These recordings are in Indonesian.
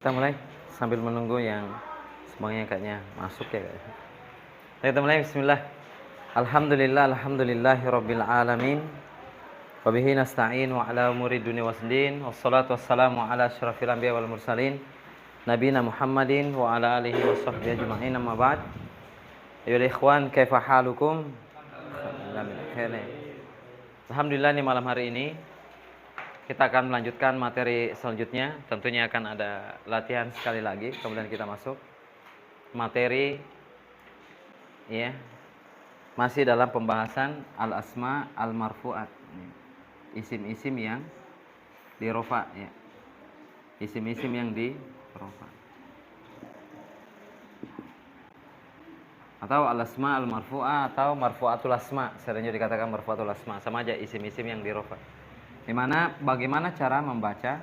Kita mulai sambil menunggu yang semuanya kayaknya masuk ya. Kita mulai, bismillah. Alhamdulillahirabbil alamin. Wa bihi nasta'in wa ala umuri dunya wasdin. Wassalatu wassalamu ala asyrafil anbiya wal mursalin. Nabiyina Muhammadin wa ala alihi washabbihi ajma'in, amma ba'd. Ayyuhal ikhwan, kaifa halukum? Alhamdulillah, nih malam hari ini kita akan melanjutkan materi selanjutnya. Tentunya akan ada latihan sekali lagi, kemudian kita masuk materi ya. Masih dalam pembahasan al-asma al-marfu'at. Isim-isim yang dirofa ya. Isim-isim yang dirofa. Atau al-asma al-marfu'ah atau marfu'atul asma. Seringnya dikatakan marfu'atul asma, sama aja isim-isim yang dirofa. Dimana bagaimana cara membaca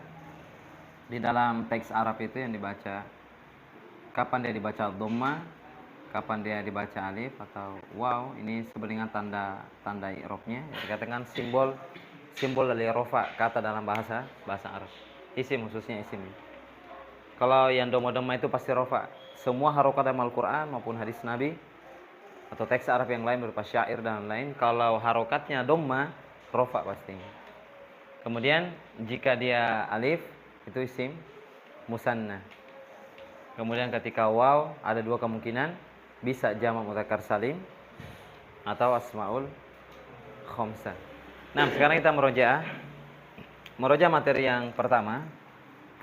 di dalam teks Arab itu yang dibaca, kapan dia dibaca dhamma, kapan dia dibaca alif atau waw. Ini sebenarnya tanda i'rabnya, dikatakan simbol dari rofa kata dalam bahasa Arab. Isim, khususnya isim. Kalau yang dhamma itu pasti rofa. Semua harokat dalam Al-Quran maupun hadis Nabi atau teks Arab yang lain berupa syair dan lain, kalau harokatnya dhamma, rofa pastinya. Kemudian jika dia alif, itu isim musanna. Kemudian ketika waw, ada dua kemungkinan, bisa jamak mudzakkar salim atau asmaul khamsah. Nah, sekarang kita merojaah materi yang pertama.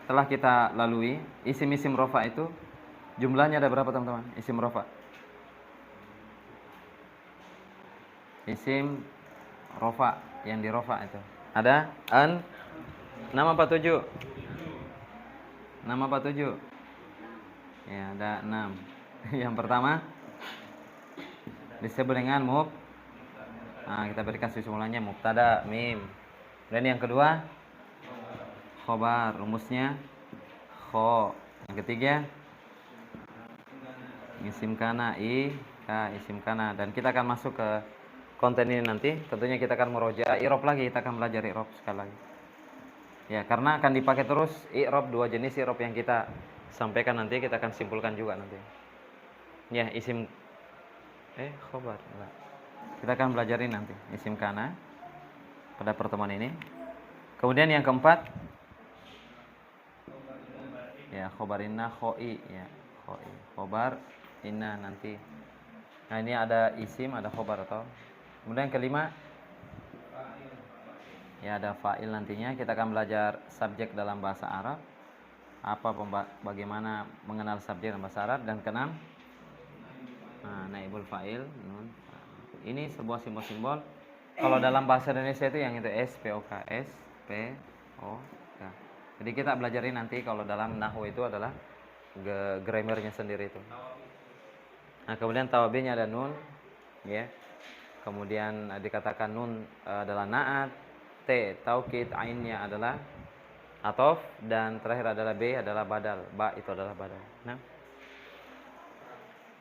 Telah kita lalui isim-isim rofa itu jumlahnya ada berapa, teman-teman? Isim rofa. Isim rofa yang dirofa itu ada nama 47. Nama 47. Ya, ada 6. Yang pertama disebut dengan kita berikan simulasinya mubtada mim. Dan yang kedua khobar, rumusnya kho. Yang ketiga isim kana isim kana. Dan kita akan masuk ke konten ini nanti. Tentunya kita akan merojaah i'rab lagi, kita akan belajar i'rab sekali lagi. Ya, karena akan dipakai terus i'rab, dua jenis i'rab yang kita sampaikan nanti, kita akan simpulkan juga nanti. Ya, isim khobar. Kita akan belajarin nanti isim kana pada pertemuan ini. Kemudian yang keempat ya, khobar inna khoi ya, khoi. Khobar inna nanti. Nah, ini ada isim, ada khobar atau. Kemudian yang kelima ya, ada fa'il nantinya. Kita akan belajar subjek dalam bahasa Arab. Bagaimana mengenal subjek dalam bahasa Arab. Dan keenam, naibul fa'il nun. Ini sebuah simbol-simbol. Kalau dalam bahasa Indonesia itu yang itu SPOK. Jadi kita belajarin nanti kalau dalam nahwu itu adalah grammarnya sendiri itu. Nah, kemudian tawabinya ada nun ya. Kemudian dikatakan nun adalah na'at, t taukid, ainnya adalah atof, dan terakhir adalah b adalah badal. Ba itu adalah badal. Nah,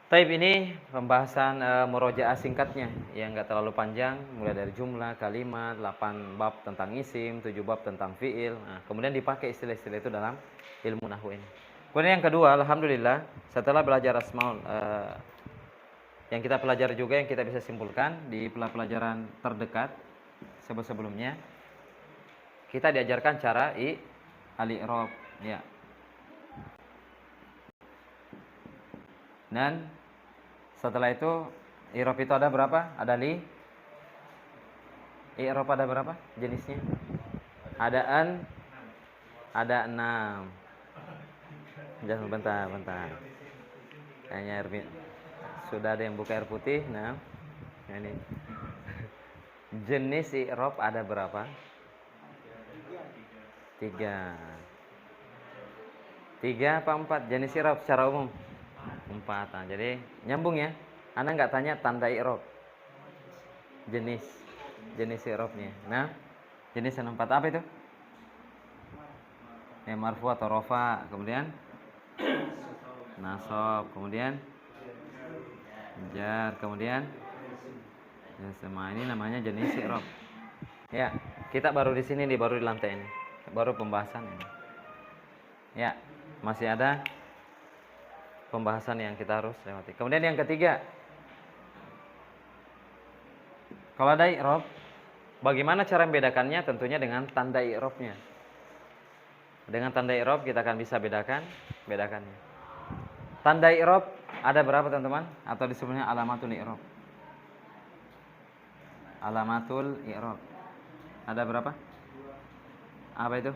taib ini pembahasan murojaah singkatnya yang enggak terlalu panjang, mulai dari jumlah, kalimat, 8 bab tentang isim, 7 bab tentang fiil. Nah, kemudian dipakai istilah-istilah itu dalam ilmu nahwu ini. Kemudian yang kedua, alhamdulillah, setelah belajar asmaul yang kita pelajari juga, yang kita bisa simpulkan di pelajaran terdekat sebelumnya, kita diajarkan cara al-i'rab ya. Dan setelah itu i'rab itu ada berapa? I'rab ada berapa jenisnya? Ada 6. Jangan bentar. Kayaknya sudah ada yang buka air putih. Nah, ini jenis i'rab ada berapa? 3 apa 4 jenis i'rab secara umum? 4. Nah, jadi nyambung ya. Anda nggak tanya tanda i'rab, jenis i'rabnya. Nah, jenis yang 4 apa itu? Marfu atau rofa, kemudian nasab, kemudian jar, kemudian semua ini namanya jenis i'rab. Ya, kita baru di sini nih, baru di lantai ini, baru pembahasan ini. Ya, Masih ada pembahasan yang kita harus lewati. Kemudian yang ketiga, kalau ada i'rab, bagaimana cara membedakannya? Tentunya dengan tanda i'rabnya. Dengan tanda i'rab kita akan bisa bedakannya. Tanda i'rab ada berapa teman-teman? Atau disebutnya alamatul i'rab. Alamatul i'rab. Ada berapa? Apa itu?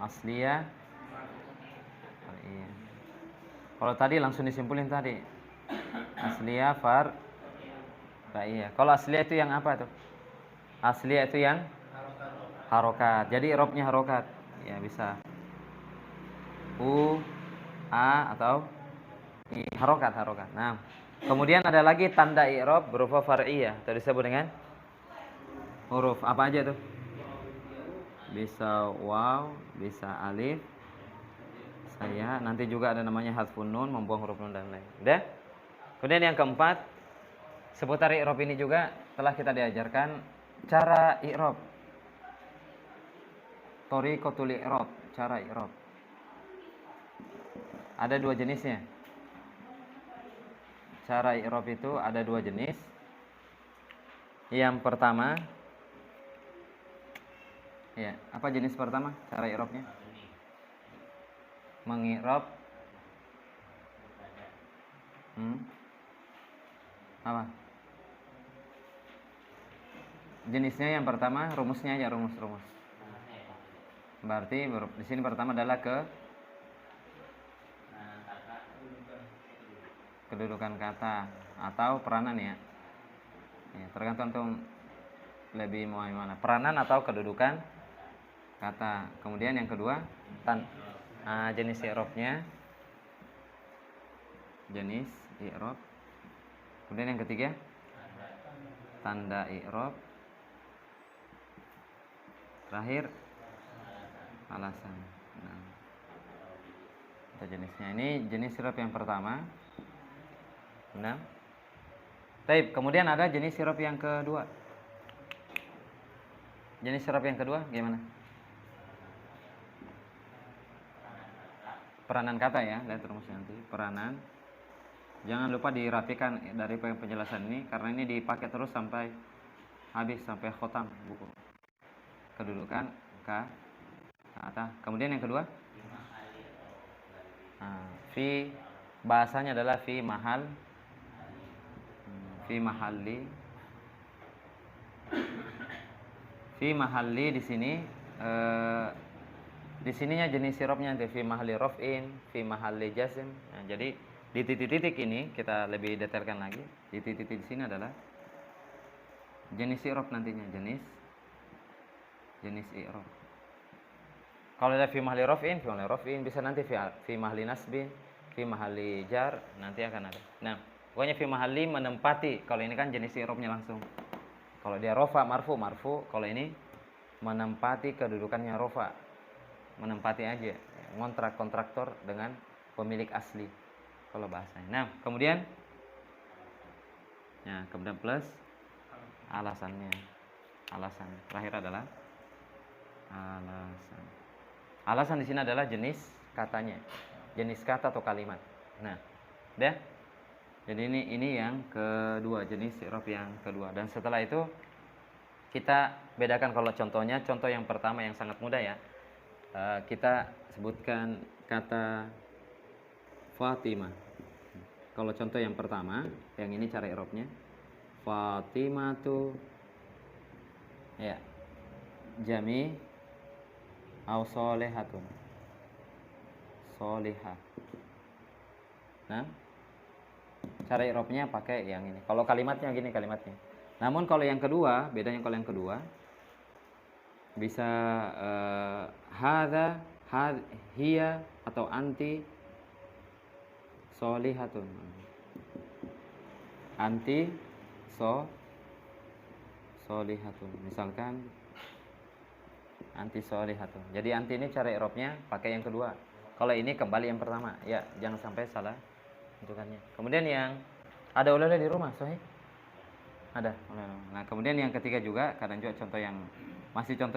Asliyah. Iya. Kalau tadi langsung disimpulin tadi. Asliyah, iya. Kalau asliyah itu yang apa tuh? Asliyah itu yang harokat. Jadi i'rabnya harokat. Ya bisa. A atau harokat. Nah, kemudian ada lagi tanda i'rab berupa far'iyah. Tadi disebut dengan huruf apa aja tuh? Bisa waw, bisa alif, saya. Nanti juga ada namanya hadfun nun, membuang huruf nun dan lain. Udah? Kemudian yang keempat, seputar i'rab ini juga telah kita diajarkan cara i'rab. Thoriqatul i'rab, cara i'rab. Ada dua jenisnya. Cara i'rab itu ada dua jenis. Yang pertama, ya, apa jenis pertama cara i'rabnya? Mengi'rab apa? Jenisnya yang pertama, rumusnya aja, rumus. Berarti di sini pertama adalah kedudukan kata atau peranan ya. Tergantung lebih mau mana, peranan atau kedudukan kata. Kemudian yang kedua, jenis i'rabnya, jenis i'rab. Kemudian yang ketiga, tanda i'rab. Terakhir, alasan. Nah, itu jenisnya. Ini jenis i'rab yang pertama. Nah, baik. Kemudian ada jenis i'rab yang kedua. Jenis i'rab yang kedua gimana? Peranan kata ya, lihat rumusnya nanti. Peranan. Jangan lupa dirapikan dari penjelasan ini karena ini dipakai terus sampai habis, sampai khotam buku. Kedudukan kata. Kemudian yang kedua, fi, bahasanya adalah fi mahalli. Fi mahalli di sini. Di sininya jenis i'rabnya nanti fi mahalli raf'in, fi mahalli jazm. Nah, jadi di titik-titik ini kita lebih detailkan lagi. Di titik-titik di sini adalah jenis i'rab nantinya, jenis i'rab. Kalau ada fi mahalli raf'in, bisa nanti fi mahalli nasbin, fi mahalli jar, nanti akan ada. Nah, pokoknya fi mahalli menempati. Kalau ini kan jenis i'rabnya langsung. Kalau dia rofa marfu, kalau ini menempati kedudukannya rofa. Menempati aja, kontraktor dengan pemilik asli kalau bahasanya. Nah, kemudian plus alasannya. Terakhir adalah alasan. Alasan di sini adalah jenis katanya, jenis kata atau kalimat. Nah, udah. Jadi ini yang kedua, jenis i'rab yang kedua. Dan setelah itu kita bedakan kalau contohnya. Contoh yang pertama yang sangat mudah ya. Kita sebutkan kata Fatimah. Kalau contoh yang pertama, yang ini cara i'rabnya. Fatimah tuh ya jami au solehatun. Solihah. Nah, cara i'rabnya pakai yang ini. Kalau kalimatnya gini kalimatnya. Namun kalau yang kedua, bedanya kalau yang kedua bisa hadza, hiya atau anti solihatun. Anti solihatun. Misalkan anti solihatun. Jadi anti ini cara i'rabnya pakai yang kedua. Kalau ini kembali yang pertama. Ya, jangan sampai salah bentukannya. Kemudian yang ada oleh-oleh di rumah, Sohi? Ada. Nah, kemudian yang ketiga juga, kadang juga contoh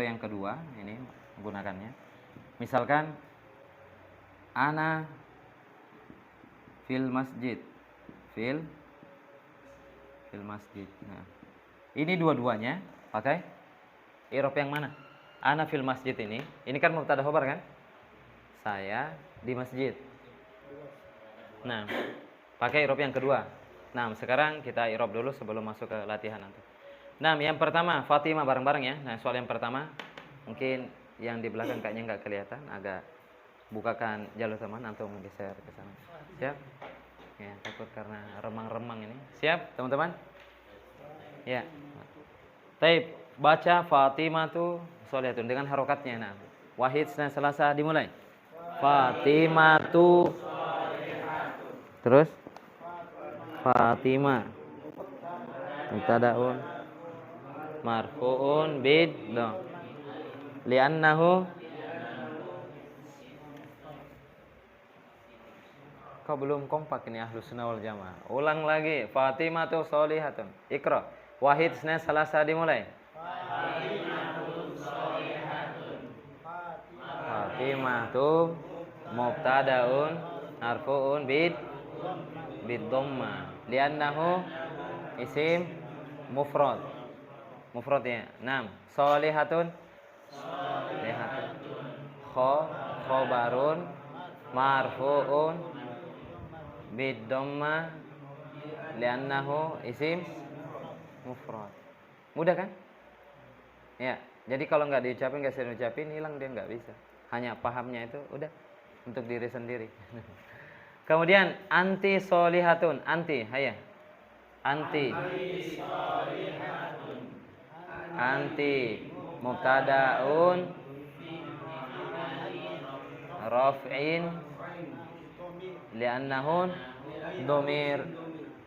yang kedua ini menggunakannya. Misalkan ana fil masjid. Fil masjid. Nah, ini dua-duanya pakai i'rab yang mana? Ana fil masjid ini kan mubtada khobar kan? Saya di masjid. Nah, pakai i'rab yang kedua. Nah, sekarang kita i'rab dulu sebelum masuk ke latihan nanti. Nah, yang pertama Fatimah bareng-bareng ya. Nah, soal yang pertama mungkin yang di belakang kayaknya nggak kelihatan, agak bukakan jalur teman atau menggeser ke sana. Siap? Ya, takut karena remang-remang ini. Siap, teman-teman? Ya. Taib, baca Fatimah tuh solihatun dengan harokatnya. Nah, wahid Senin Selasa dimulai. Fatimah tuh. Terus Fatimah. Mubtadaun marfuun bid dom. Li'annahu. Kau belum kompak ini Ahlus Sunnah wal Jamaah. Ulang lagi. Fatimah tuh solihatun. Iqra. Wahid Senin Selasa dimulai. Fatimah tuh mubtadaun marfuun bid dhamma. Li'annahu isim mufrad. Mufradnya. 6. Solihatun. Khobarun marfuun biddomma li'annahu isim mufrad. Mudah kan? Ya, jadi kalau nggak diucapin, nggak sering ucapin, hilang dia, nggak bisa. Hanya pahamnya itu udah untuk diri sendiri. Kemudian anti solihatun, anti, hayya. Anti mubtadaun raf'in li'annahu domir,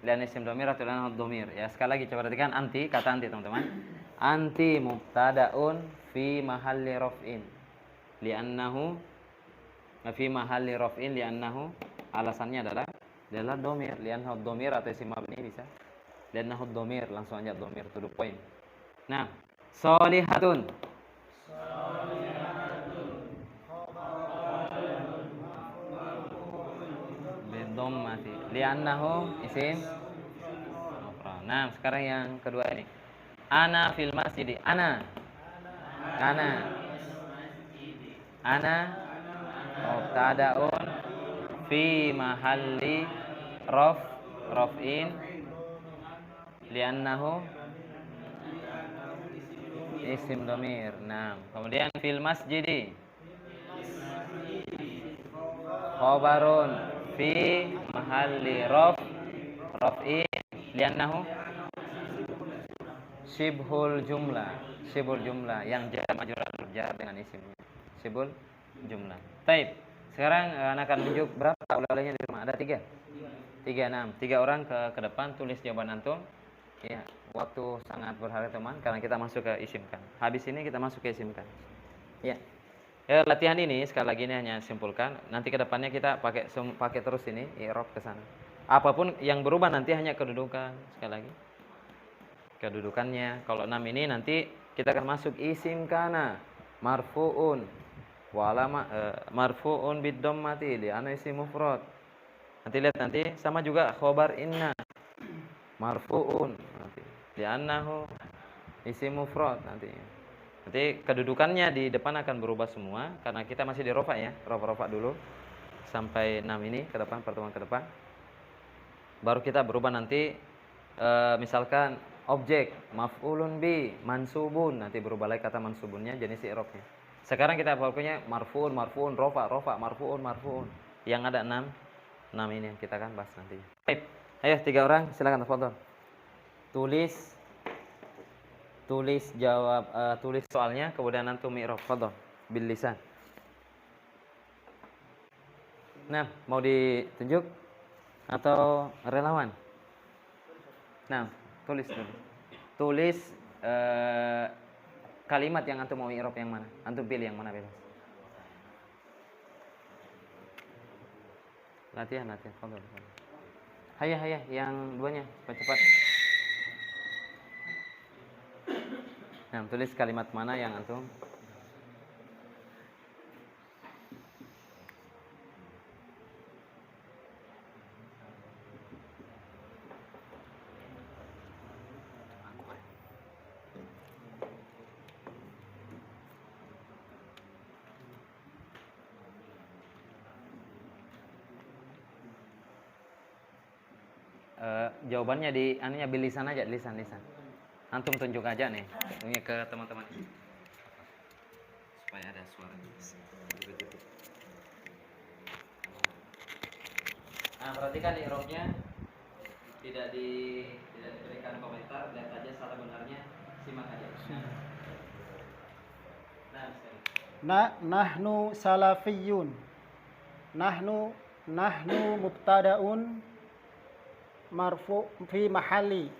li'an isim domir atau li'annahu domir. Ya, sekali lagi coba perhatikan anti, kata anti teman-teman. Anti mubtadaun fi mahalli raf'in li'annahu fi mahalli raf'in li'annahu, alasannya adalah domir, li'annahu domir atau isim mabni bisa. Li'annahu domir, langsung aja domir to the point. Nah, solihatun. Mati. Li'annahu isim mufrad. Nah, sekarang yang kedua ini. Ana fil masjid. Ana mubtadaun fi mahalli raf'in li'annahu isim dhamir. Nah, kemudian fil masjid khabarun fi mahalli raf'in li'annahu shibhul jumlah yang jar majrur jar dengan isimnya. Shibhul jumlah. Baik. Sekarang anak akan tunjuk berapa oleh-olehnya di rumah. Ada 3. 6. 3 orang ke depan tulis jawaban antum. Ya, waktu sangat berharga teman karena kita masuk ke isimkan. Habis ini kita masuk ke isimkan. Ya. Latihan ini sekali lagi ini hanya simpulkan. Nanti ke depannya kita pakai terus ini i'rab ke sana. Apapun yang berubah nanti hanya kedudukan, sekali lagi. Kedudukannya. Kalau 6 ini nanti kita akan masuk isim kana marfuun walama marfuun bid dhammati li ana isim mufrad. Nanti lihat nanti sama juga khobar inna marfuun nanti li annahu isim mufrad nanti kedudukannya di depan akan berubah semua karena kita masih di rofa ya. Rofa dulu sampai 6 ini ke depan, pertemuan ke depan. Baru kita berubah nanti misalkan objek maf'ulun bi mansubun, nanti berubah lagi kata mansubunnya jenis i'rabnya. Sekarang kita pokoknya marfuun rofa marfuun yang ada 6 ini yang kita akan bahas nanti. Baik, ayo 3 orang silakan tafadhol. Tulis jawab, tulis soalnya kemudian antum i'rab fadhol bil lisan. Nah, mau ditunjuk atau relawan? Nah, tulis kalimat yang antum mau i'rab yang mana? Antum pilih yang mana bebas. Latihan, fadhol. Hayya, yang duanya cepat. Nah, tulis kalimat mana yang antum Jawabannya di anunya bilisan aja, lisan. Antum tunjuk aja nih, ini ke teman-teman. Supaya ada suaranya. Nah, perhatikan i'rabnya tidak diberikan komentar, lihat aja salah benarnya, simak aja. Nahnu salafiyun. Nahnu mubtadaun marfu fi mahalli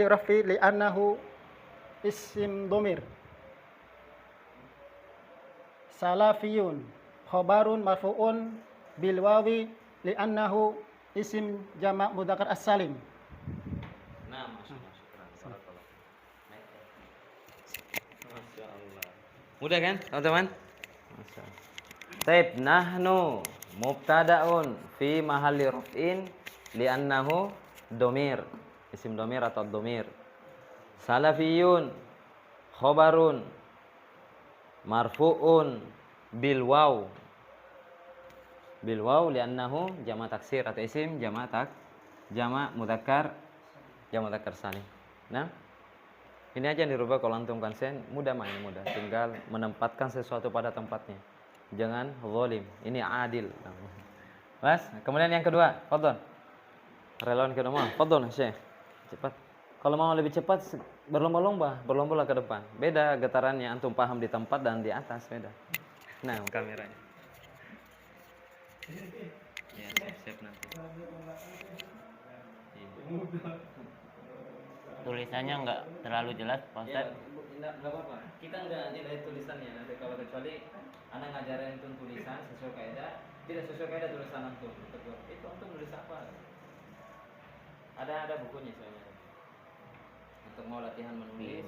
rafi li'annahu isim dhamir. Salafiyun khabarun marfu'un bil wawi li'annahu isim jama' mudzakkar as-salim. Nah, masyaallah. Mudah kan, teman-teman? Masyaallah. Taib, nahnu mubtadaun fi mahalli raf'in li'annahu domir, isim domir atau domir. Salafiyun khobarun marfu'un bil waw li'annahu jama' taksir atau isim jama' mudzakkar salim. Nah, ini aja yang dirubah. Kalau antum konsen, mudah. Tinggal menempatkan sesuatu pada tempatnya. Jangan zalim. Ini adil. Mas, kemudian yang kedua, fadhol. Relawan kedua, fadhol, Syekh. Cepat. Kalau mau lebih cepat, berlomba-lomba ke depan. Beda getarannya, antum paham di tempat dan di atas, beda. Nah, kameranya. Ya, siap nanti. Tulisannya nggak terlalu jelas, Pak Ustaz. Ya, enggak apa-apa. Kita enggak nilai tulisannya nanti, kalau kecuali Anda ngajarin itu tulisan sesuai kaidah, tidak sesuai kaidah tulisan antum. Itu antum nulis apa? Ada bukunya soalnya. Untuk mau latihan menulis,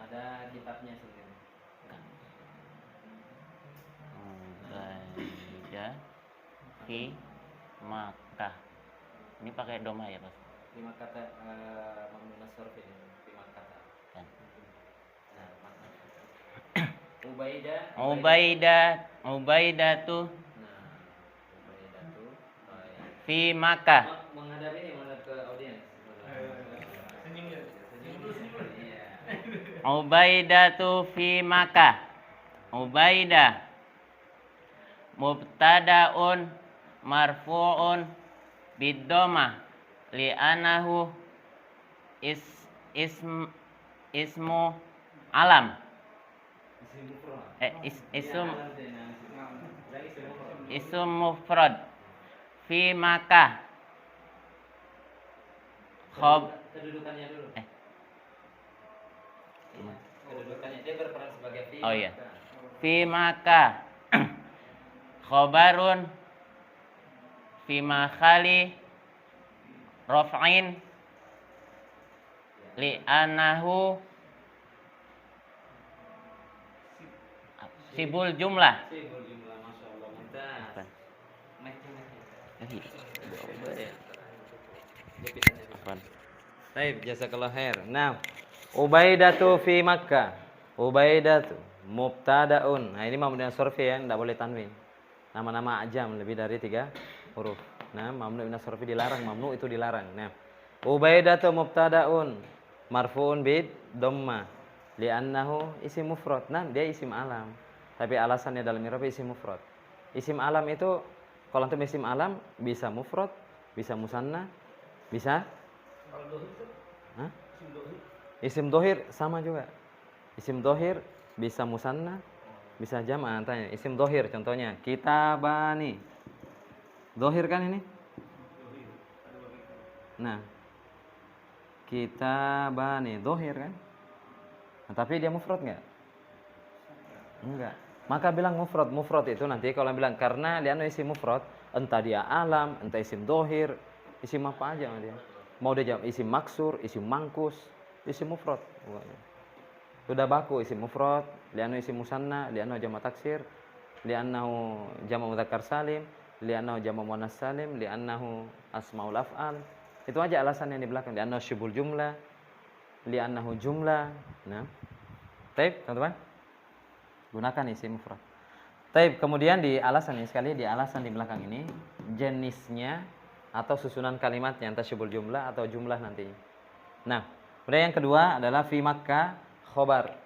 ada kitabnya sendiri. Ubaida fi Makkah. Ini pakai doma ya, Pak? 5 kata mamnun as-sarf ini, 5 kata. Kan. Nah, Ubaidah tuh. Nah, Ubaidah tuh fi Makkah. Menghadap ke audiens. Ubaidah tuh fi Makkah. Ubaidah mubtadaun marfu'un bid-dhammah li'annahu ismu alam. Ism mufrad fi Makkah. Kedudukannya dulu. Kedudukannya dia berperan sebagai fi. Oh iya. Fi Makkah. Khabarun fi makhali raf'in li'annahu sibul jumlah. Masyaallah, mantap. Baik, jazakallah khair. Nah, Ubaidatu fi Makkah. Ubaidatu mubtadaun. Nah, ini mamnu as-sarfi ya, enggak boleh tanwin. Nama-nama ajam lebih dari 3 huruf. Nah, mamnu as-sarfi dilarang, mamnu itu dilarang. Nah, Ubaidatu mubtadaun marfu'un bid dhammah li'annahu isim mufrad. Nah, dia isim alam. Tapi alasannya dalam i'rab isim mufrad. Isim alam itu kalau antum isim alam bisa mufrad, bisa musanna, bisa isim dohir sama juga. Isim dohir bisa musanna, bisa jama'. Tanya isim dohir contohnya kitabani. Dohir kan ini? Nah, kitabani dohir kan? Nah, tapi dia mufrad enggak? Enggak. Maka bilang mufrad itu nanti kalau bilang karena dia isim mufrad, entah dia alam, entah isim dohir, isim apa aja dia. Mau dia isim maksur, isim mangkus, isim mufrad. Sudah baku isim mufrad, li'annahu isim musanna, li'annahu jama' taksir, li'annahu jama' mudzakkar salim, li'annahu jama' muannas salim, li'annahu asmaul af'al. Itu aja alasan yang di belakang. Li'annahu syubul jumlah, li'annahu jumlah. Nah. Baik, teman-teman. Gunakan isim mufrad. Baik, kemudian di alasan ini sekali di alasan di belakang ini jenisnya atau susunan kalimatnya, entah syubul jumlah atau jumlah nantinya. Nah, kemudian yang kedua adalah fi Makkah khobar.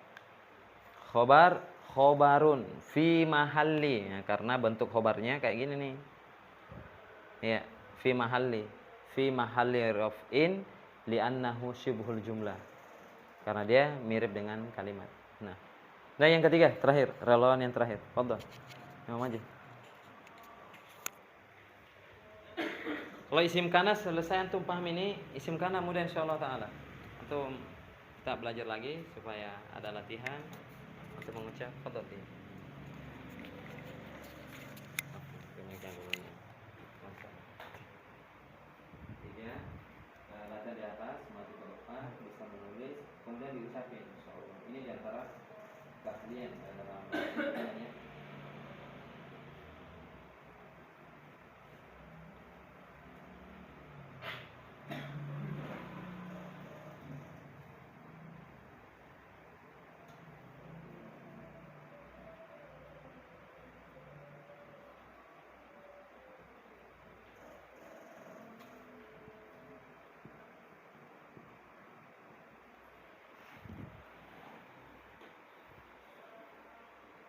Khobarun fi mahalli, ya, karena bentuk khobarnya kayak gini nih. Ya, fi mahalli raf'in li'annahu syibhul jumlah. Karena dia mirip dengan kalimat. Nah, yang ketiga, terakhir, relawan yang terakhir. Fadhal. Imam Majid. Kalau isim kana selesai antum paham ini, isim kana mudah insyaallah taala. Antum kita belajar lagi supaya ada latihan untuk mengucap. Fadhal. Latihan di atas, maju ke depan, bisa menulis, kemudian diucapin insyaallah. Ini diantara keahlian dalam bacanya.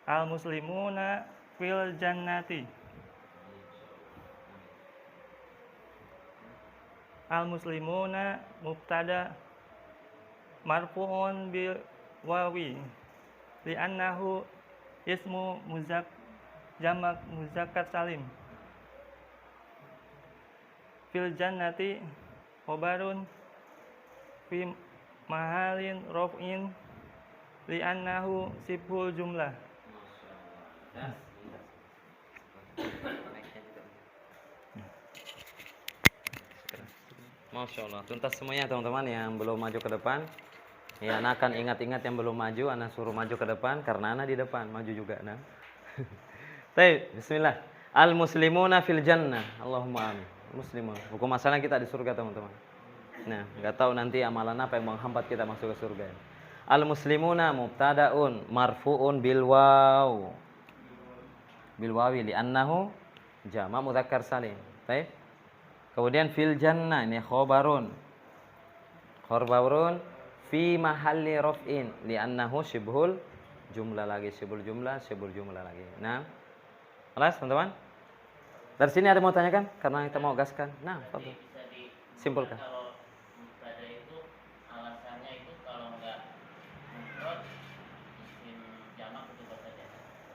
Al-muslimuna fil jannati. Al-muslimuna mubtada marfu'un bil wawi li'annahu ismu jamak muzakkar salim. Fil jannati khobarun fi mahalin raf'in li'annahu sibhul jumlah. Masya Allah, tuntas semuanya teman-teman yang belum maju ke depan. Ya, anak akan ingat-ingat yang belum maju, anak suruh maju ke depan karena anak di depan maju juga. Nah, baik, Bismillah. Al muslimuna fil jannah, Allahumma amin. Muslimun, hukum asalnya kita di surga teman-teman. Nah, nggak tahu nanti amalan apa yang menghambat kita masuk ke surga. Al muslimuna mubtadaun marfuun bil wawi li'annahu jama' mudzakkar salim. Baik. Kemudian fil jannah ini khobarun fi mahalli raf'in li'annahu syibhul jumlah lagi, syibhul jumlah lagi. Nah, jelas teman-teman? Dari sini ada mau tanyakan? Karena kita mau gaskan. Nah, fadhil. Simpulkan. Kalau mubtada itu alasannya itu kalau enggak mufrad isim jamak itu saja.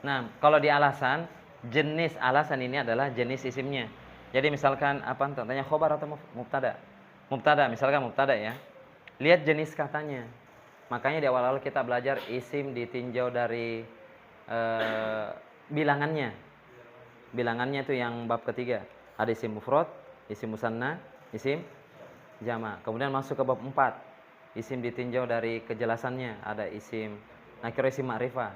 Nah, kalau di alasan, jenis alasan ini adalah jenis isimnya. Jadi misalkan apa contohnya khobar atau mubtada? Mubtada, misalkan mubtada ya. Lihat jenis katanya. Makanya di awal-awal kita belajar isim ditinjau dari bilangannya. Bilangannya itu yang bab ketiga. Ada isim mufrad, isim musanna, isim jama'. Kemudian masuk ke bab 4. Isim ditinjau dari kejelasannya. Ada isim nakirah, isim ma'rifah.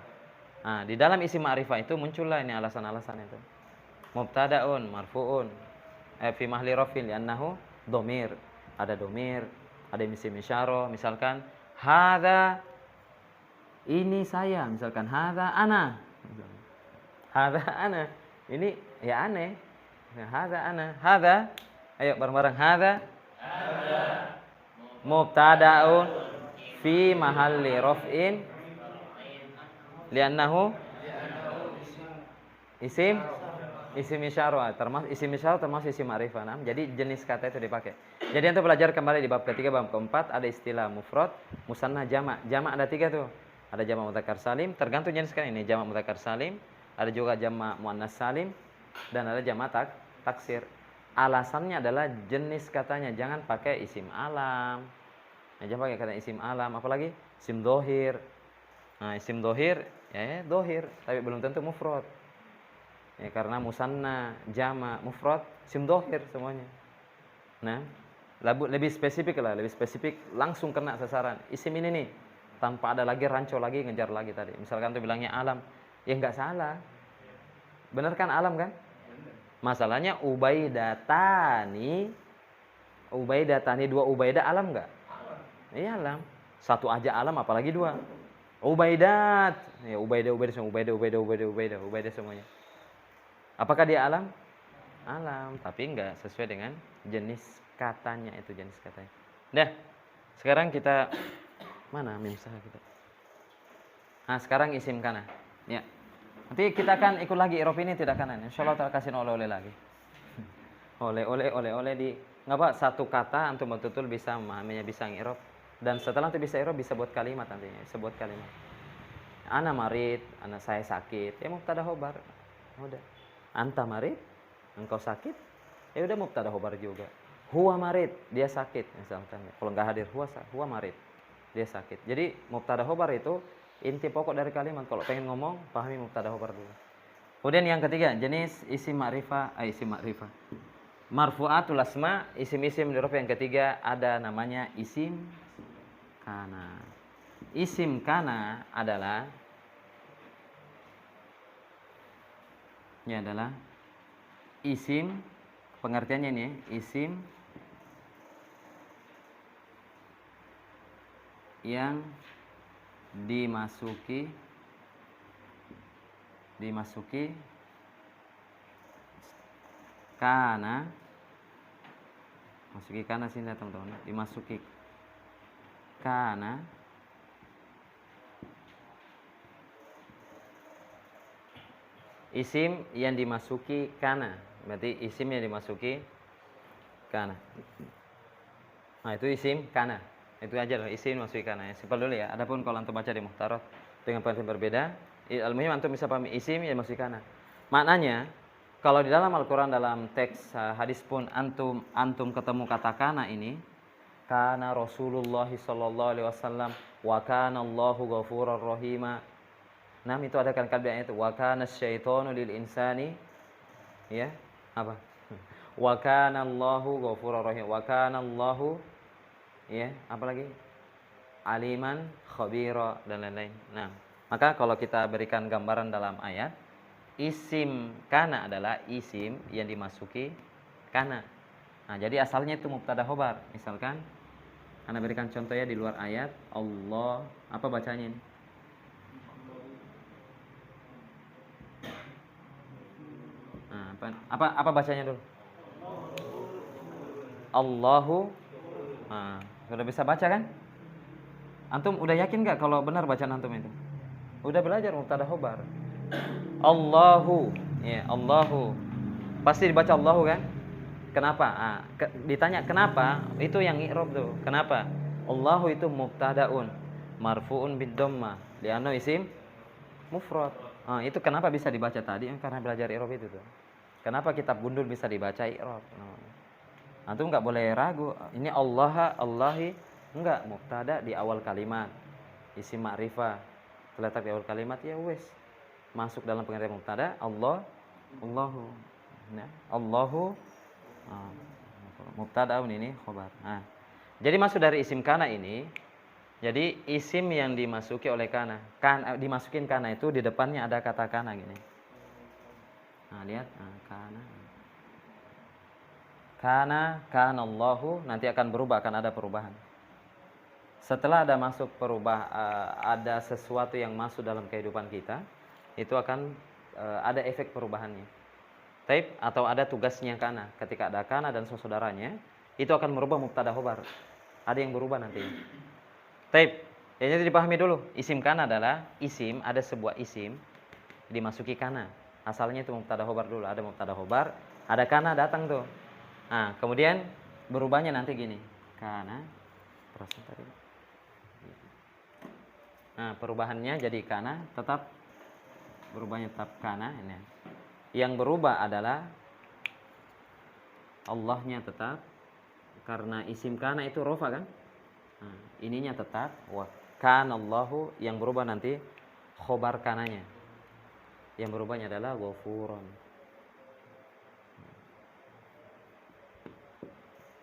Nah, di dalam isim ma'rifah itu muncullah ini alasan-alasan itu. Mubtada'un marfu'un fi mahli rafin li'annahu domir. Ada domir, ada isim isyarah, misalkan hadza ini saya, misalkan hadza ana. Hadza ana. Ini ya aneh. Hadza ana. Hadza ayo bareng-bareng hadza mubtada'un fi mahalli rafin li'annahu isim isyarah, termasuk isim isyarah termasuk isim ma'rifah. Nah, jadi jenis kata itu dipakai. Jadi antum belajar kembali di bab ketiga, bab keempat ada istilah mufrad, musanna, jama'. Jama' ada 3 tuh. Ada jama' mudzakkar salim, tergantung jenis kan ini. Jama' mudzakkar salim, ada juga jama' muannas salim, dan ada jama' taksir. Alasannya adalah jenis katanya, jangan pakai isim alam. Nah, jangan pakai kata isim alam, apalagi isim dohir. Nah, isim dohir ya dohir, tapi belum tentu mufrad. Ya, karena musanna, jama, mufrad, isim dohir semuanya. Nah, lebih spesifik lah, lebih spesifik, langsung kena sasaran. Isim ini nih, tanpa ada lagi rancu lagi, ngejar lagi tadi. Misalkan tuh bilangnya alam, ya nggak salah. Bener kan alam kan? Masalahnya ubaidatani, 2 ubaidah alam nggak? Iya alam. 1 aja alam, apalagi 2. Ubaidat, ya ubaidah semua, ubaidah semuanya. Apakah dia alam? alam, tapi enggak sesuai dengan jenis katanya itu, jenis katanya. Dah. Sekarang kita mana mimsah kita? Nah, sekarang isim kana. Ya. Nanti kita akan ikut lagi irob ini tidak kanan. Insyaallah tak kasih oleh-oleh lagi. Oleh-oleh di nggak apa satu kata antum betul-betul bisa memahaminya, bisa ngirob. Dan setelah itu bisa irob bisa buat kalimat nantinya, bisa buat kalimat. Ana marid, ana saya sakit. Ya mubtada khobar. Udah. Anta marid, engkau sakit. Ya udah mubtada khobar juga. Huwa marid, dia sakit misalkan. Kalau nggak hadir huwa marid, dia sakit. Jadi mubtada khobar itu inti pokok dari kalimat. Kalau pengen ngomong, pahami mubtada khobar dulu. Kemudian yang ketiga, jenis isim ma'rifah, isim ma'rifah. Marfu'atul asma, isim-isim di yang ketiga ada namanya isim kana. Isim kana adalah isim, pengertiannya ini isim yang dimasuki kana, masuki kana sini teman-teman, dimasuki kana isim yang dimasuki kana, berarti isim yang dimasuki kana. Nah itu isim kana, itu aja loh, isim masuki kana. Simpel dulu ya. Adapun kalau antum baca di Muhtarat dengan pengertian berbeda, al-muhim antum bisa pahami isim yang masuki kana. Maknanya kalau di dalam Al-Quran dalam teks hadis pun antum ketemu kata kana ini, kana Rasulullah sallallahu alaihi wasallam wa kana Allahu ghafurur rahima. Nah, itu ada kan kalimat itu wa kana syaitanu lil insani ya, apa? Wa kana Allahu ghafurur rahim. Wa kana Allahu ya, apa lagi? Aliman khabira dan lain-lain. Nah, maka kalau kita berikan gambaran dalam ayat, isim kana adalah isim yang dimasuki kana. Nah, jadi asalnya itu mubtada khobar. Misalkan Anda berikan contoh ya di luar ayat, Allah, apa bacanya ini? Nah, apa bacanya dulu? Allahu. Nah, sudah bisa baca kan? Antum udah yakin nggak kalau benar bacaan antum itu? Udah belajar mubtada khobar. Allahu, ya Allahu. Pasti dibaca Allahu kan? Kenapa? Ditanya kenapa? Itu yang i'rab tuh. Kenapa? Allahu itu mubtadaun marfuun bid dhammah li'annahu isim mufrad. Itu kenapa bisa dibaca tadi? Karena belajar i'rab itu tuh. Kenapa kitab gundul bisa dibaca i'rab? Antum enggak boleh ragu. Ini Allahi enggak mubtada di awal kalimat. Isim ma'rifah terletak di awal kalimat ya wes. Masuk dalam pengertian mubtada Allahu. Nah, Allahu mubtadaun ini khobar. Nah, jadi masuk dari isim kana ini. Jadi isim yang dimasuki oleh kana. Dimasukin kana itu di depannya ada kata kana gini. Nah, lihat kana Allahu nanti akan berubah, akan ada perubahan. Setelah ada ada sesuatu yang masuk dalam kehidupan kita, itu akan ada efek perubahannya. Taib atau ada tugasnya kana. Ketika ada kana dan saudaranya, itu akan merubah mubtada khobar. Ada yang berubah nanti. Taib. Jadi dipahami dulu. Isim kana adalah isim, ada sebuah isim dimasuki kana. Asalnya itu mubtada khobar dulu. Ada mubtada khobar, ada kana datang tuh. Nah, kemudian berubahnya nanti gini. Kana. Nah, perubahannya jadi kana, tetap berubahnya tetap kana ini. Yang berubah adalah Allahnya tetap, karena isim kana itu rofa kan? Nah, ininya tetap wa kana Allahu, yang berubah nanti khobar kananya. Yang berubahnya adalah ghafurun.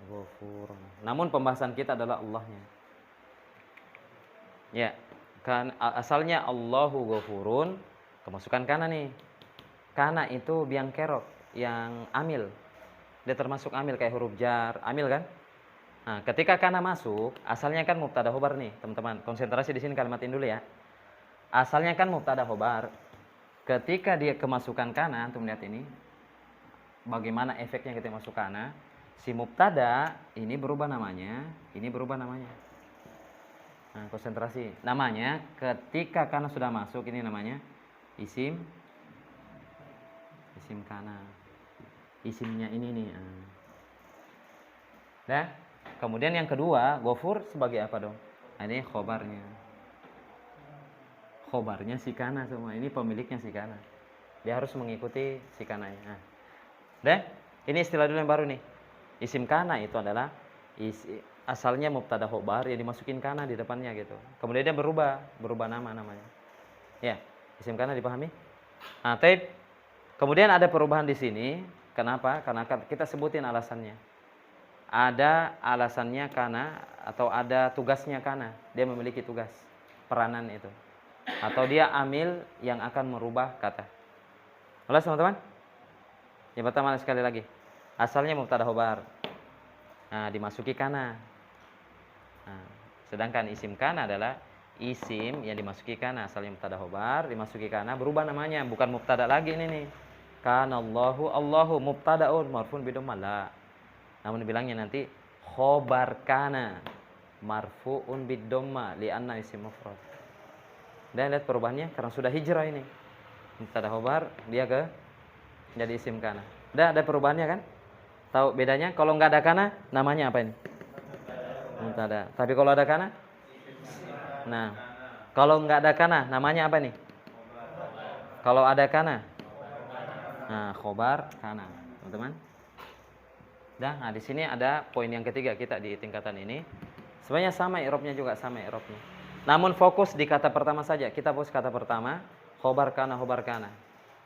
Ghafurun. Namun pembahasan kita adalah Allahnya. Ya, kan asalnya Allahu ghafurun, kemasukan kana nih. Kana itu biang kerok, yang amil. Dia termasuk amil kayak huruf jar, amil kan? Nah, ketika kana masuk, asalnya kan mubtada khobar nih, teman-teman. Konsentrasi di sini kalimat ini dulu ya. Asalnya kan mubtada khobar. Ketika dia kemasukan kana, antum lihat ini. bagaimana efeknya kita masuk kana. Si mubtada ini berubah namanya, ini berubah namanya. Nah, konsentrasi. Namanya ketika kana sudah masuk ini namanya isim kana. Isimnya ini nih. Nah, kemudian yang kedua, Ghafur sebagai apa dong? Nah, ini khobarnya. Khobarnya si kana semua. Ini pemiliknya si kana. Dia harus mengikuti si kananya. Nah. Deh, ini istilah dulu yang baru nih. Isim kana itu adalah asalnya mubtada khobar yang dimasukin kana di depannya gitu. Kemudian dia berubah nama namanya. Ya, isim kana dipahami? Nah, taib. Kemudian ada perubahan di sini. Kenapa? Karena kita sebutin alasannya. Ada alasannya kana atau ada tugasnya kana. Dia memiliki tugas, peranan itu. Atau dia amil yang akan merubah kata. Jelas teman-teman? Yang pertama sekali lagi. Asalnya mubtada khobar. Nah, dimasuki kana. Nah, sedangkan isim kana adalah isim yang dimasuki kana. Asalnya mubtada khobar, dimasuki kana, berubah namanya. Bukan mubtada lagi ini nih. Kana Allahu mubtadaun marfu'un bidhammah la. Namun dibilangnya nanti khobar kana marfu'un bidhammah li'anna isim mufrad. Dan lihat perubahannya karena sudah hijrah ini. Mubtada khobar dia ke jadi isim kana. Udah ada perubahannya kan? Tahu bedanya? Kalau nggak ada kana namanya apa ini? Mubtada. Tapi kalau ada kana? Nah, kalau nggak ada kana namanya apa nih? Kalau ada kana? Nah, khobar kana, teman-teman. Nah, di sini ada poin yang ketiga kita di tingkatan ini. Sebenarnya sama i'rabnya juga sama i'rabnya. Namun fokus di kata pertama saja. Kita fokus kata pertama, khobar kana.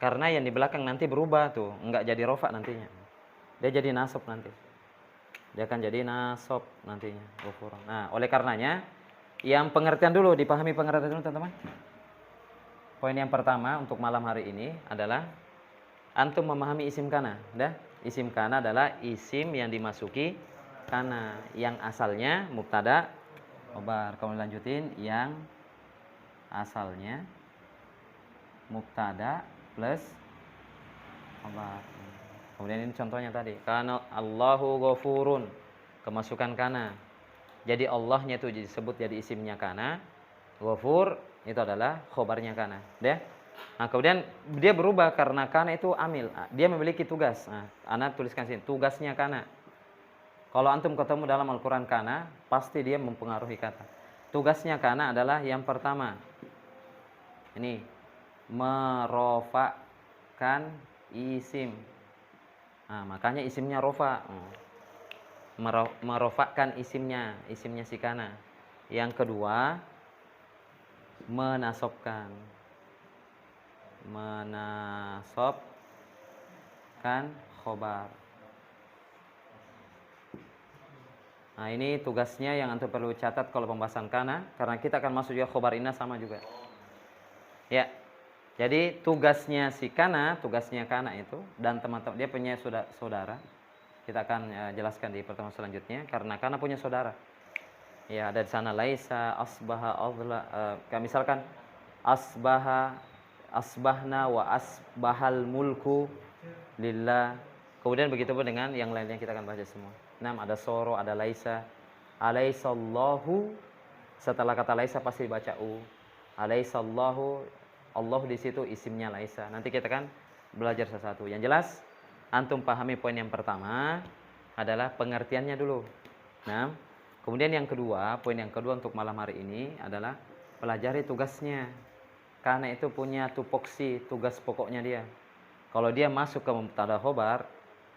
Karena yang di belakang nanti berubah tuh, enggak jadi rofa nantinya. Dia jadi nasab nanti. Dia akan jadi nasab nantinya. Nah, oleh karenanya yang pengertian dulu, dipahami pengertian dulu teman-teman. Poin yang pertama untuk malam hari ini adalah antum memahami isim kana. Dah, isim kana adalah isim yang dimasuki kana, yang asalnya mubtada khobar. Kamu lanjutin, yang asalnya mubtada plus khobar. Kemudian ini contohnya tadi, kana Allahu ghafurun, kemasukan kana. Jadi Allahnya itu disebut jadi isimnya kana. Ghafur itu adalah khobarnya kana. Deh. Nah, kemudian dia berubah karena kana itu amil. Dia memiliki tugas. Nah, ana tuliskan sini, tugasnya kana. Kalau antum ketemu dalam Al-Qur'an kana, pasti dia mempengaruhi kata. Tugasnya kana adalah yang pertama. Ini merofakkan isim. Nah, makanya isimnya rofa. Merofakkan isimnya si kana. Yang kedua, menasobkan khobar. Nah, ini tugasnya yang antum perlu catat kalau pembahasan kana, karena kita akan masuk juga khobar inna sama juga. Ya. Jadi tugasnya kana itu, dan teman-teman dia punya saudara. Kita akan jelaskan di pertemuan selanjutnya, karena kana punya saudara. Ya, ada di sana laisa, asbaha, misalkan asbahna wa asbahal mulku lillah. Kemudian begitu pun dengan yang lainnya kita akan baca semua. 6 ada soro, ada laisa. Alaisallahu, setelah kata laisa pasti dibaca u. Alaisallahu, Allah di situ isimnya laisa. Nanti kita akan belajar satu-satu. Yang jelas antum pahami poin yang pertama adalah pengertiannya dulu. Nah, kemudian yang kedua, poin yang kedua untuk malam hari ini adalah pelajari tugasnya. Karena itu punya tupoksi, tugas pokoknya dia. Kalau dia masuk ke mubtada khobar,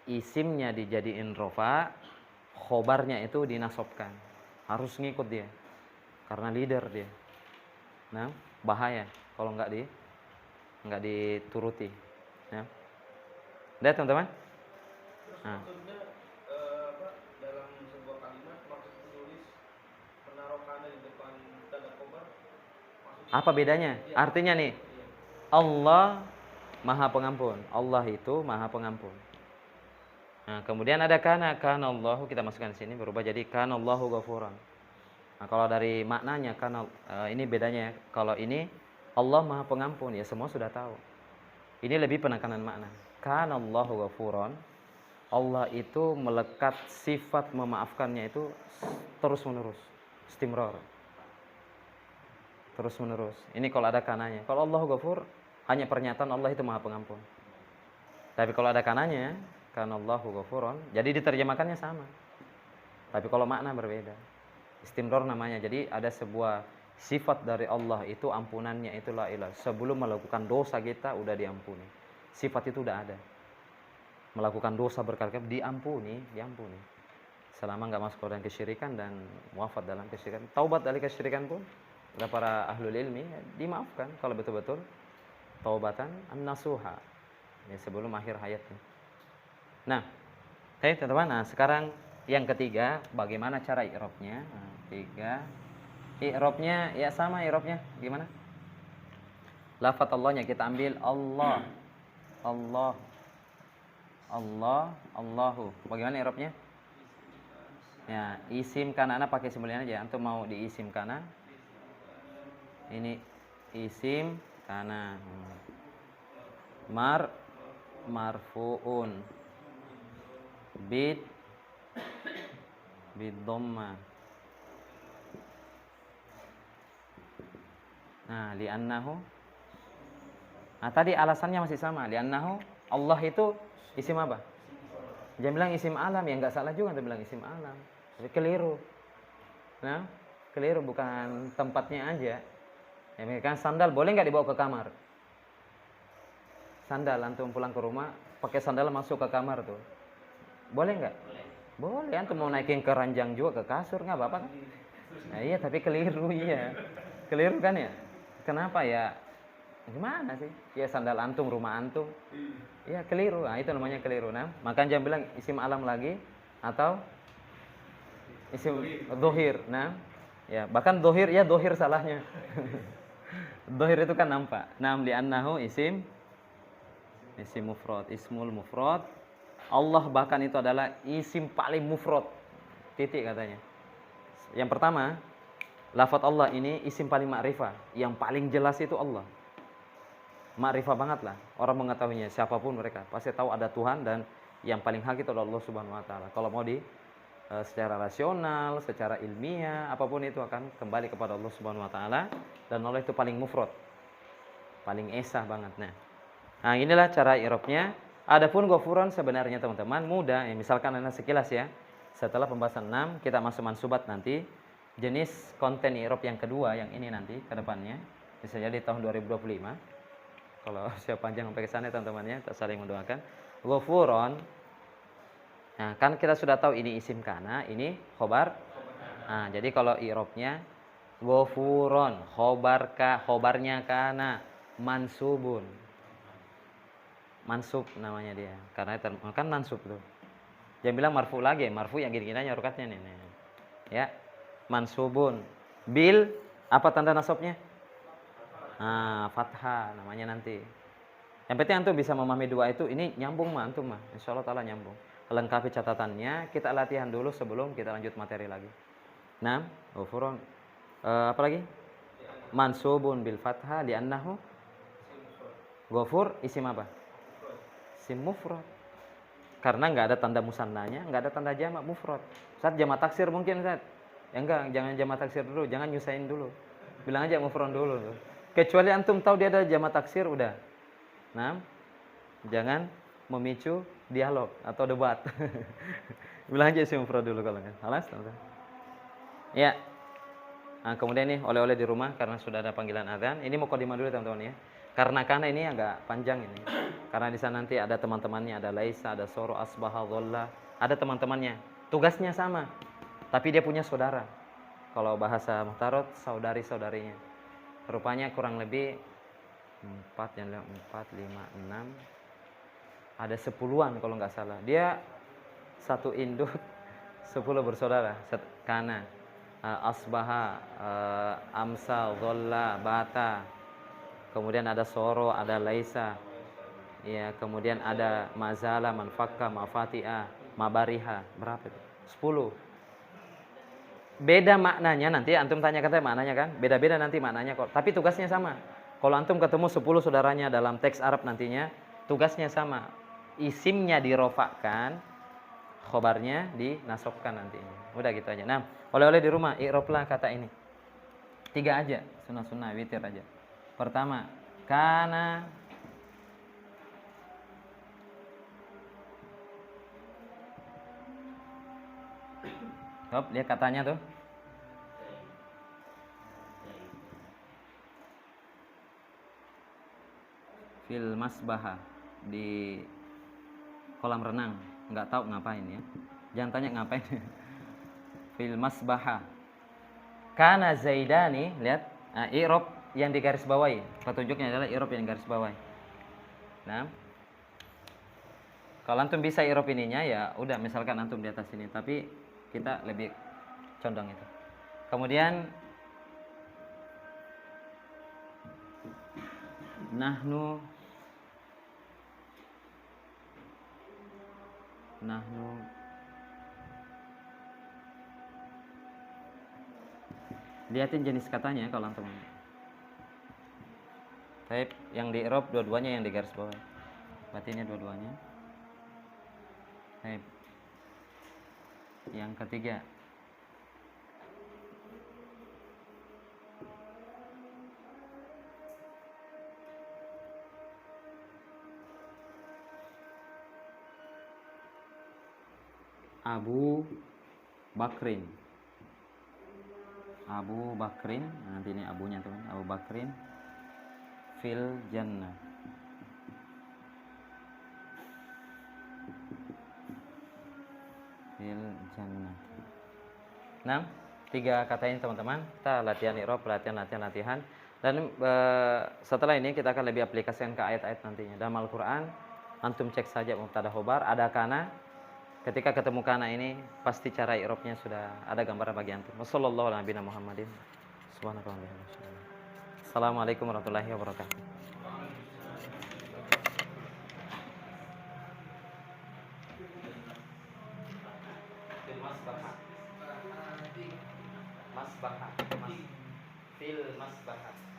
isimnya dijadiin rofa, khobarnya itu dinasobkan. Harus ngikut dia. Karena leader dia. Nah, bahaya kalau nggak dituruti. Ya. Lihat teman-teman. Nah. Dalam sebuah kalimat maksud menulis menaruh kana di depan tanda khobar. Apa bedanya? Artinya nih, Allah Maha Pengampun. Allah itu Maha Pengampun. Nah, kemudian ada kana Allahu, kita masukkan di sini berubah jadi kana Allahu ghafuran. Nah, kalau dari maknanya kana ini bedanya. Kalau ini Allah Maha Pengampun, ya semua sudah tahu. Ini lebih penekanan makna. Kana Allahu ghafuran, Allah itu melekat sifat memaafkannya itu terus menerus, istimrar, terus menerus. Ini kalau ada kananya. Kalau Allah Ghafur, hanya pernyataan Allah itu maha pengampun. Tapi kalau ada kananya, karena Allahu Ghafurun, jadi diterjemahkannya sama. Tapi kalau makna berbeda. Istimrar namanya. Jadi ada sebuah sifat dari Allah itu ampunannya itu la ilah. Sebelum melakukan dosa kita udah diampuni. Sifat itu udah ada. Melakukan dosa berkali-kali diampuni. Selama nggak masuk dalam kesyirikan dan wafat dalam kesyirikan. Taubat dari kesyirikan pun kata para ahlul ilmi dimaafkan kalau betul-betul taubatan an-nasuha. Ya, sebelum akhir hayatnya. Nah, teman-teman, nah sekarang yang ketiga, bagaimana cara i'rabnya? Nah, tiga. I'rabnya ya sama i'rabnya gimana? Lafaz Allahnya kita ambil Allah. Allah. Allah, Allahu. Bagaimana i'rabnya? Ya, isim kana pakai sembolan aja. Antum mau diisim kana? Ini isim kana. Marfuun bid dhamma. Nah, li'annahu. Nah, tadi alasannya masih sama. Li'annahu Allah itu isim apa? Jangan bilang isim alam, ya enggak salah juga bilang isim alam. Tapi keliru. Nah, keliru, bukan tempatnya aja. Ya, kan sandal boleh enggak dibawa ke kamar? Sandal antum pulang ke rumah pakai sandal masuk ke kamar tuh. Boleh enggak? Boleh. Antum mau naikin ke ranjang juga, ke kasur enggak apa-apa kan? Nah, iya, tapi keliru iya. Keliru kan ya? Kenapa ya? Gimana sih? Ya sandal antum, rumah antum. Iya, keliru. Nah, itu namanya keliru. Nah, makanya jangan bilang isim alam lagi atau isim dohir. Nah, ya bahkan dohir ya dohir salahnya. Dohir itu kan nampak. Nam li'annahu isim mufrad, ismul mufrad. Allah bahkan itu adalah isim paling mufrad. Titik katanya. Yang pertama, lafaz Allah ini isim paling ma'rifah. Yang paling jelas itu Allah. Ma'rifah banget lah. Orang mengetahuinya, siapapun mereka pasti tahu ada Tuhan dan yang paling hak itu adalah Allah Subhanahu wa taala. Kalau mau secara rasional, secara ilmiah, apapun itu akan kembali kepada Allah Subhanahu wa taala dan Allah itu paling mufrad. Paling esah banget. Nah, inilah cara i'rabnya. Adapun ghafuran sebenarnya teman-teman mudah. Ya, misalkan Anda sekilas ya. Setelah pembahasan 6 kita masuk mansubat nanti. Jenis konten i'rab yang kedua yang ini nanti ke depannya. Bisa jadi tahun 2025. Kalau siap panjang sampai ke sana teman-temannya, kita saling mendoakan. Ghafuron. Nah, kan kita sudah tahu ini isim kana, ini khobar. Nah, jadi kalau i'rabnya ghafuron, khobarnya kana, mansubun. Mansub namanya dia. Karena kan mansub tuh. Jangan bilang marfu lagi, marfu yang gini-gini aja rukatnya nih. Ya. Mansubun. Bil apa tanda nasabnya? Fathah namanya nanti. Yang penting antum bisa memahami dua itu, ini nyambung mah antum mah. Insyaallah taala nyambung. Lengkapi catatannya, kita latihan dulu sebelum kita lanjut materi lagi. Nah, ghafurun. Apa lagi? Mansubun bil fathah li'annahu ghafur isim apa? Isim mufrad. Karena enggak ada tanda musannanya, enggak ada tanda jamak mufrad. Saat jamak taksir mungkin Ustaz. Ya enggak, jangan jamak taksir dulu, jangan nyusahin dulu. Bilang aja mufrad dulu. Kecuali antum tahu dia ada jamak taksir udah. Nah, jangan memicu dialog atau debat. Bilang aja isim mufrad dulu kalau enggak. Halas, teman-teman. Ya. Nah, kemudian nih oleh-oleh di rumah karena sudah ada panggilan azan. Ini mukadimah dulu teman-teman ya. Karena ini agak panjang ini. Karena di sana nanti ada teman-temannya, ada Laisa, ada Soro, Asbaha, Dhalla, ada teman-temannya. Tugasnya sama, tapi dia punya saudara. Kalau bahasa Muhtarot, saudari-saudarinya. Rupanya kurang lebih 4, 5, 6, ada 10-an kalau nggak salah. Dia satu induk 10 bersaudara. Kana, Asbaha, Amsal, Dhalla, Bata. Kemudian ada Soro, ada Laisa. Ya, kemudian ada Mazala, Manfakka, Mafati'a, Mabariha. Berapa itu? 10. Beda maknanya nanti antum tanya katanya maknanya kan? Beda-beda nanti maknanya kok. Tapi tugasnya sama. Kalau antum ketemu 10 saudaranya dalam teks Arab nantinya, tugasnya sama. Isimnya dirofakkan, khobarnya dinasabkan nantinya. Udah gitu aja. Nah, oleh-oleh di rumah i'rablah kata ini. 3 aja, sunnah-sunnah witir aja. Pertama, kana Hop, lihat katanya tuh. Fil masbaha, di kolam renang, nggak tahu ngapain ya. Jangan tanya ngapain. Fil masbaha. Kana Zaidani, lihat. Nah, i'rab yang digaris bawahi. Petunjuknya adalah i'rab yang garis bawahi. Nah, kalau antum bisa i'rab ininya ya udah, misalkan antum di atas ini, tapi kita lebih condong itu. Kemudian nahnu lihatin jenis katanya kalau antum. Type yang di i'rab dua-duanya yang di garis bawah. Berarti ini dua-duanya. Type yang ketiga Abu Bakrin. Nanti ini abunya teman. Abu Bakrin fil jannah. Fil jannah. Nah, 3 kata ini teman-teman. Kita latihan i'rab, latihan. Dan setelah ini kita akan lebih aplikasikan ke ayat-ayat nantinya. Dalam Al-Qur'an antum cek saja mubtada khobar, ada kana. Ketika ketemu kana ini pasti cara i'rabnya sudah ada gambaran bagi antum. Wassallallahu ala nabiyina Muhammadin. Subhanallah. Assalamualaikum warahmatullahi wabarakatuh. Masbahah. Fil masbahah.